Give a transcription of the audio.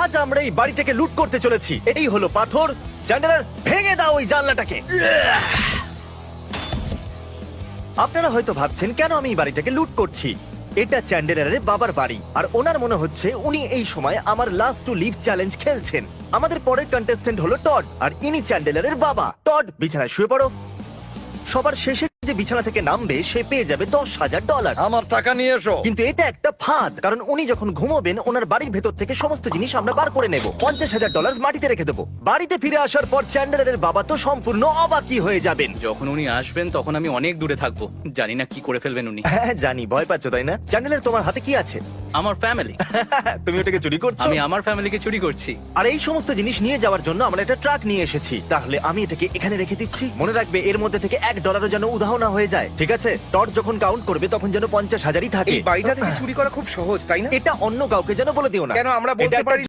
আজ আমরা এই বাড়িটাকে লুট করতে চলেছি। এই হলো পাথর। চ্যান্ডেলার, ভেঙে দাও ওই জানলাটাকে। আপনারা হয়তো ভাবছেন কেন আমি এই বাড়িটাকে লুট করছি। এটা চ্যান্ডেলারের বাবার বাড়ি, আর ওনার মনে হচ্ছে উনি এই সময় আমার লাস্ট টু লিভ চ্যালেঞ্জ খেলছেন। আমাদের পরের কন্টেস্ট্যান্ট হলো টড, আর ইনি চ্যান্ডেলারের বাবা। টড, বিছানায় শুয়ে পড়ো। সবার শেষে যে বিছানা থেকে নামবে সে পেয়ে যাবে $10,000। আমার টাকা নিয়ে এসো। কিন্তু এটা একটা ফাঁদ, কারণ উনি যখন ঘুমোবেন ওনার বাড়ির ভেতর থেকে সমস্ত জিনিস আমরা বার করে নেব। $50,000 মাটিতে রেখে দেবো। বাড়িতে ফিরে আসার পর চ্যান্ডেলারের বাবা তো সম্পূর্ণ অবাকই হয়ে যাবেন। যখন উনি আসবেন তখন আমি অনেক দূরে থাকবো, জানি না কি করে ফেলবেন উনি। হ্যাঁ জানি, ভয় পাচ্ছ তাই না? চ্যান্ডেলার, তোমার হাতে কি আছে? আমার ফ্যামিলি। তুমি ওটাকে চুরি করছো? আমি আমার ফ্যামিলিকে চুরি করছি। আর এই সমস্ত জিনিস নিয়ে যাওয়ার জন্য আমরা একটা ট্রাক নিয়ে এসেছি। তাহলে আমি এটাকে এখানে রেখে দিচ্ছি। মনে রাখবে এর মধ্যে থেকে $1 যেন উধাও না হয়ে যায়, ঠিক আছে? টড যখন কাউন্ট করবে তখন যেন 50,000ই থাকে। এই বাড়িটা থেকে চুরি করা খুব সহজ, তাই না? এটা অন্য কাউকে যেন বলে দিও না। কেন আমরা বলতে এটা একটা পারি